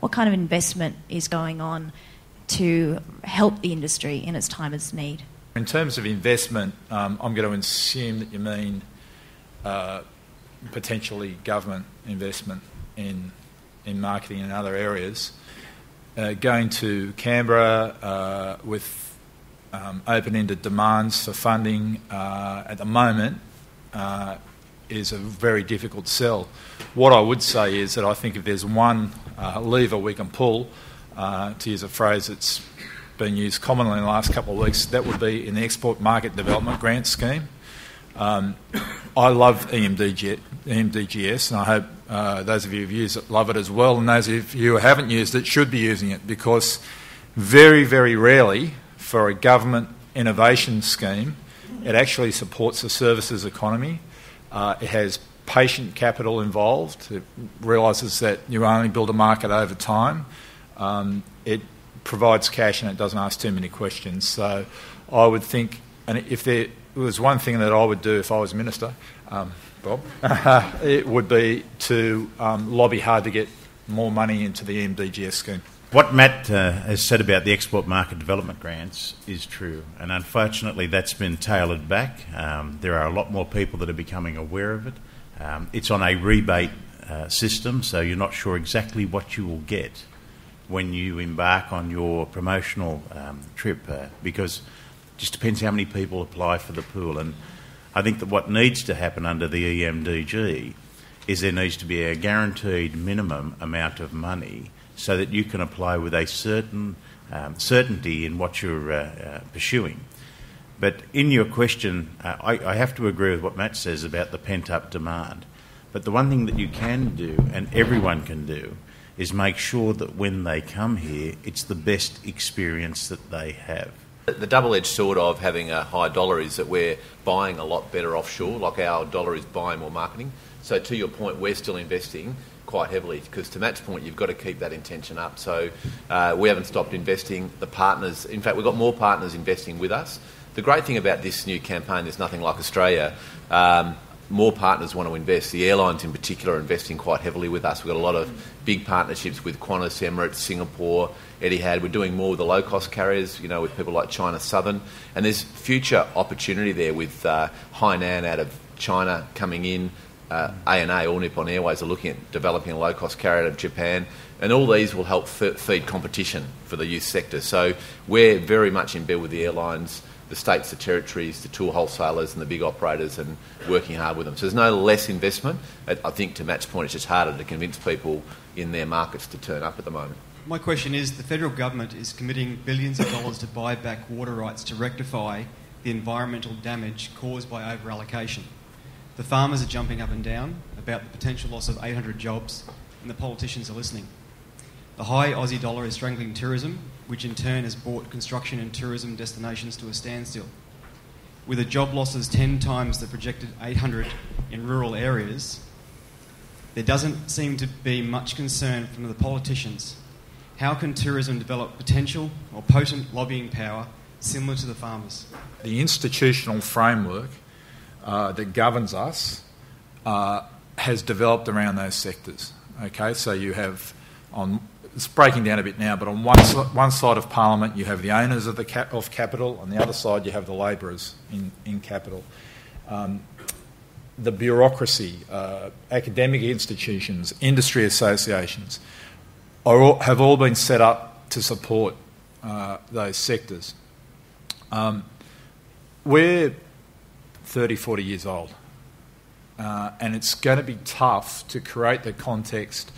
what kind of investment is going on to help the industry in its time of need? In terms of investment, I'm going to assume that you mean potentially government investment in marketing in other areas. Going to Canberra with open-ended demands for funding at the moment is a very difficult sell. What I would say is that I think if there's one lever we can pull, to use a phrase that's been used commonly in the last couple of weeks, that would be in the Export Market Development Grant Scheme. I love EMDGS, and I hope those of you who've used it love it as well, and those of you who haven't used it should be using it, because very, very rarely for a government innovation scheme it actually supports the services economy. It has patient capital involved. It realises that you only build a market over time. It provides cash and it doesn't ask too many questions. So I would think, and if there was one thing that I would do if I was Minister, Bob, it would be to lobby hard to get more money into the MDGS scheme. What Matt has said about the export market development grants is true, and unfortunately that's been tailored back. There are a lot more people that are becoming aware of it. It's on a rebate system, so you're not sure exactly what you will get when you embark on your promotional trip, because it just depends how many people apply for the pool. And I think that what needs to happen under the EMDG is there needs to be a guaranteed minimum amount of money so that you can apply with a certain certainty in what you're pursuing. But in your question, I have to agree with what Matt says about the pent-up demand. But the one thing that you can do, and everyone can do, is make sure that when they come here, it's the best experience that they have. The double-edged sword of having a high dollar is that we're buying a lot better offshore, like our dollar is buying more marketing. So to your point, we're still investing quite heavily, because to Matt's point, you've got to keep that intention up. So we haven't stopped investing. The partners, in fact, we've got more partners investing with us. The great thing about this new campaign, there's nothing like Australia. More partners want to invest. The airlines in particular are investing quite heavily with us. We've got a lot of big partnerships with Qantas, Emirates, Singapore, Etihad. We're doing more with the low-cost carriers, you know, with people like China Southern. And there's future opportunity there with Hainan out of China coming in. ANA, All Nippon Airways, are looking at developing a low-cost carrier out of Japan. And all these will help feed competition for the youth sector. So we're very much in bed with the airlines, the states, the territories, the tour wholesalers and the big operators, and working hard with them. So there's no less investment. I think to Matt's point, it's just harder to convince people in their markets to turn up at the moment. My question is, the federal government is committing billions of dollars to buy back water rights to rectify the environmental damage caused by over-allocation. The farmers are jumping up and down about the potential loss of 800 jobs, and the politicians are listening. The high Aussie dollar is strangling tourism, which in turn has brought construction and tourism destinations to a standstill. With the job losses 10 times the projected 800 in rural areas, there doesn't seem to be much concern from the politicians. How can tourism develop potential or potent lobbying power similar to the farmers? The institutional framework that governs us has developed around those sectors. Okay, so you have it's breaking down a bit now, but on one side of Parliament you have the owners of of capital, on the other side you have the labourers in capital. The bureaucracy, academic institutions, industry associations have all been set up to support those sectors. We're 30, 40 years old, and it's going to be tough to create the context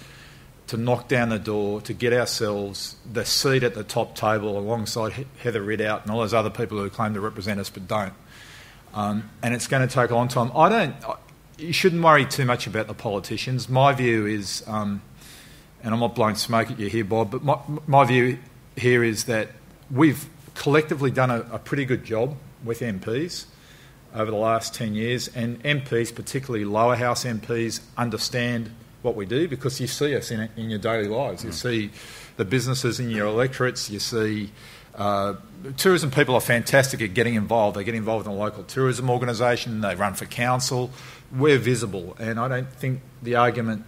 to knock down the door, to get ourselves the seat at the top table alongside Heather Ridout and all those other people who claim to represent us but don't. And it's going to take a long time. You shouldn't worry too much about the politicians. My view is, and I'm not blowing smoke at you here, Bob, but my view here is that we've collectively done a pretty good job with MPs over the last 10 years, and MPs, particularly lower house MPs, understand what we do because you see us in your daily lives. You see the businesses in your electorates. You see tourism people are fantastic at getting involved. They get involved in a local tourism organisation. They run for council. We're visible, and I don't think the argument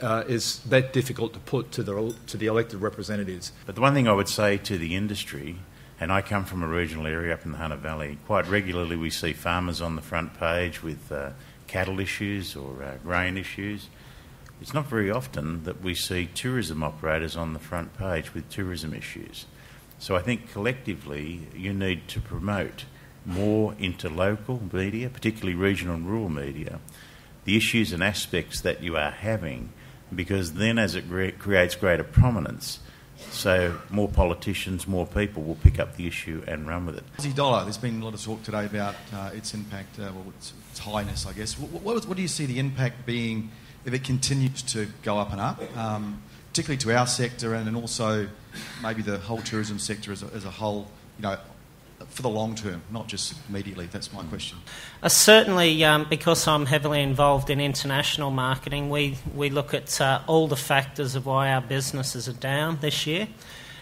is that difficult to put to the elected representatives. But the one thing I would say to the industry, and I come from a regional area up in the Hunter Valley, quite regularly we see farmers on the front page with cattle issues or grain issues. It's not very often that we see tourism operators on the front page with tourism issues. So I think collectively you need to promote more interlocal media, particularly regional and rural media, the issues and aspects that you are having, because then as it creates greater prominence, so more politicians, more people will pick up the issue and run with it. Aussie dollar, there's been a lot of talk today about its impact, its highness, I guess. What do you see the impact being if it continues to go up and up, particularly to our sector and then also maybe the whole tourism sector as a whole, for the long term, not just immediately? That's my question. Certainly, because I'm heavily involved in international marketing, we look at all the factors of why our businesses are down this year,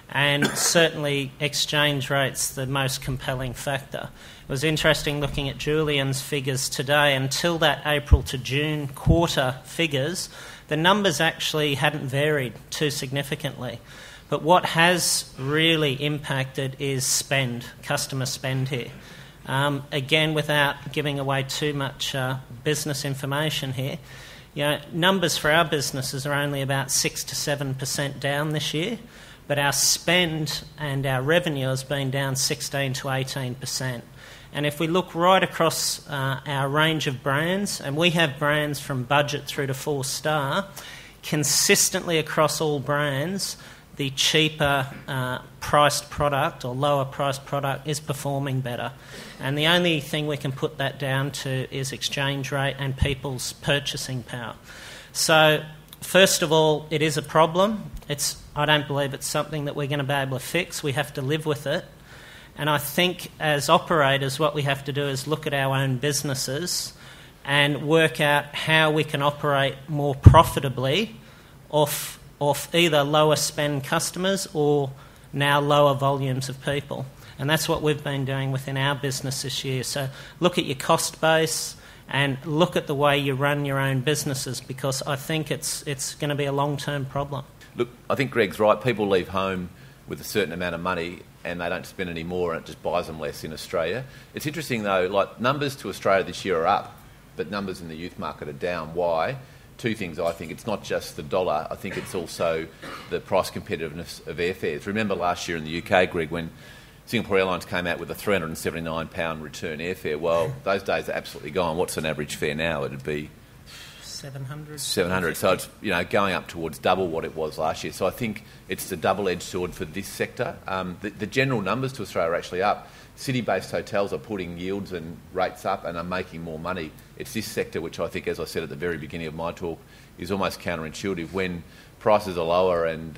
and certainly exchange rate's the most compelling factor. It was interesting looking at Julian's figures today. Until that April to June quarter figures, the numbers actually hadn't varied too significantly. But what has really impacted is spend, customer spend here. Again, without giving away too much business information here, numbers for our businesses are only about 6 to 7% down this year, but our spend and our revenue has been down 16 to 18%. And if we look right across our range of brands, and we have brands from budget through to 4-star, consistently across all brands, the cheaper priced product or lower priced product is performing better. And the only thing we can put that down to is exchange rate and people's purchasing power. So, first of all, it is a problem. I don't believe it's something that we're going to be able to fix. We have to live with it. And I think as operators, what we have to do is look at our own businesses and work out how we can operate more profitably off either lower spend customers or now lower volumes of people. And that's what we've been doing within our business this year. So look at your cost base and look at the way you run your own businesses, because I think it's going to be a long-term problem. Look, I think Greg's right. People leave home with a certain amount of money and they don't spend any more, and it just buys them less in Australia. It's interesting though, like numbers to Australia this year are up, but numbers in the youth market are down. Why? Two things, I think. It's not just the dollar. I think it's also the price competitiveness of airfares. Remember last year in the UK, Greg, when Singapore Airlines came out with a £379 return airfare? Well, those days are absolutely gone. What's an average fare now? It'd be 700. So it's going up towards double what it was last year. So I think it's the double-edged sword for this sector. The general numbers to Australia are actually up. City-based hotels are putting yields and rates up and are making more money. It's this sector which I think, as I said at the very beginning of my talk, is almost counterintuitive. When prices are lower and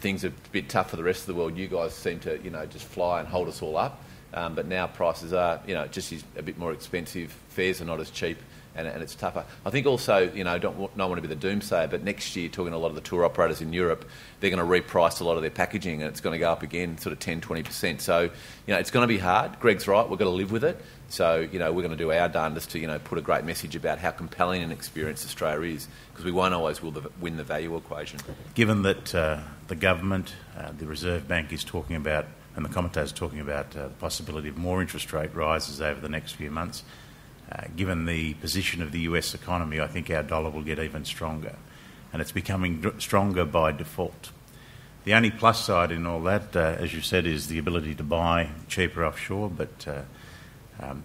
things are a bit tough for the rest of the world, you guys seem to just fly and hold us all up. But now prices are just a bit more expensive. Fares are not as cheap. And it's tougher. I think also, don't want to be the doomsayer, but next year, talking to a lot of the tour operators in Europe, they're going to reprice a lot of their packaging and it's going to go up again, sort of 10, 20%. So, it's going to be hard. Greg's right, we've got to live with it. So, we're going to do our darndest to, put a great message about how compelling an experience Australia is, because we won't always win the value equation. Given that the government, the Reserve Bank is talking about, and the commentators are talking about the possibility of more interest rate rises over the next few months, given the position of the US economy, I think our dollar will get even stronger. And it's becoming stronger by default. The only plus side in all that, as you said, is the ability to buy cheaper offshore. But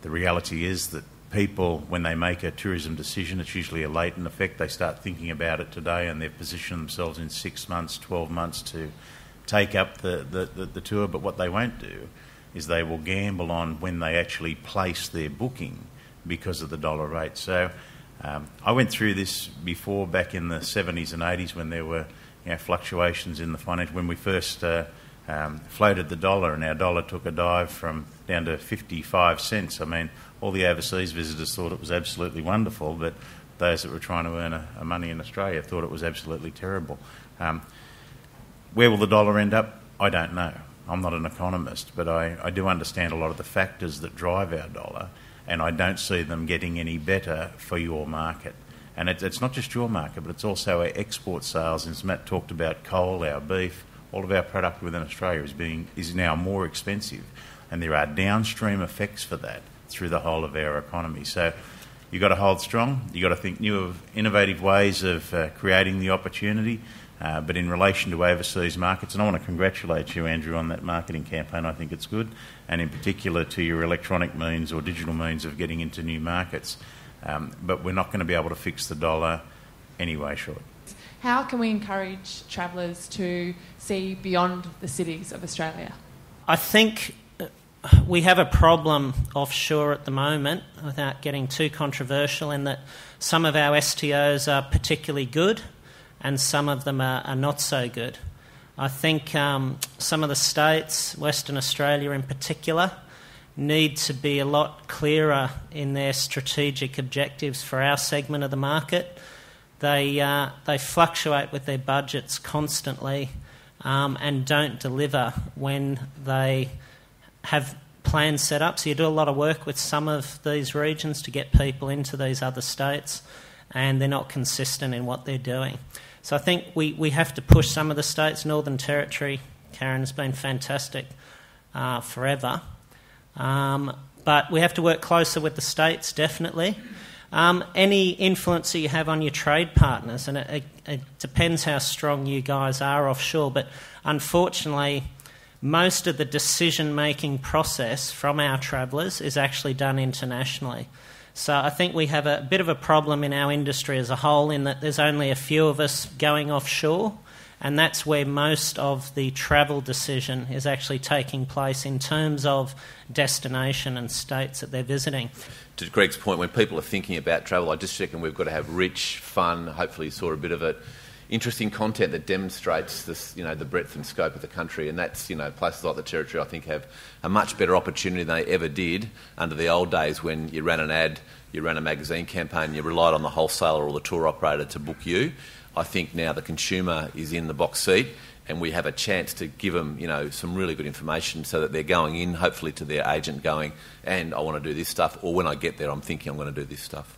the reality is that people, when they make a tourism decision, it's usually a latent effect. They start thinking about it today and they've positioned themselves in 6 months, 12 months to take up the tour. But what they won't do is they will gamble on when they actually place their booking, because of the dollar rate. So I went through this before, back in the 70s and 80s, when there were fluctuations in the finance. When we first floated the dollar and our dollar took a dive from down to 55 cents, I mean, all the overseas visitors thought it was absolutely wonderful, but those that were trying to earn a money in Australia thought it was absolutely terrible. Where will the dollar end up? I don't know. I'm not an economist, but I do understand a lot of the factors that drive our dollar, and I don't see them getting any better for your market. And it's not just your market, but it's also our export sales. As Matt talked about coal, our beef, all of our product within Australia is now more expensive. And there are downstream effects for that through the whole of our economy. So you've got to hold strong. You've got to think new of innovative ways of creating the opportunity. But in relation to overseas markets, and I want to congratulate you, Andrew, on that marketing campaign. I think it's good. And in particular to your electronic means or digital means of getting into new markets. But we're not going to be able to fix the dollar anyway, short. How can we encourage travellers to see beyond the cities of Australia? I think we have a problem offshore at the moment, without getting too controversial, in that some of our STOs are particularly good and some of them are not so good. I think some of the states, Western Australia in particular, need to be a lot clearer in their strategic objectives for our segment of the market. They fluctuate with their budgets constantly and don't deliver when they have plans set up. So you do a lot of work with some of these regions to get people into these other states, and they're not consistent in what they're doing. So I think we have to push some of the states. Northern Territory, Karen, has been fantastic forever. But we have to work closer with the states, definitely. Any influence that you have on your trade partners, and it depends how strong you guys are offshore, but unfortunately most of the decision-making process from our travellers is actually done internationally. So I think we have a bit of a problem in our industry as a whole, in that there's only a few of us going offshore, and that's where most of the travel decision is actually taking place in terms of destination and states that they're visiting. To Greg's point, when people are thinking about travel, I just reckon we've got to have rich, fun, hopefully sort of a bit of it, interesting content that demonstrates this, the breadth and scope of the country. And that's, places like the Territory, I think, have a much better opportunity than they ever did under the old days, when you ran an ad, you ran a magazine campaign, you relied on the wholesaler or the tour operator to book you. I think now the consumer is in the box seat, and we have a chance to give them, some really good information, so that they're going in, hopefully, to their agent going, and I want to do this stuff, or when I get there, I'm thinking I'm going to do this stuff.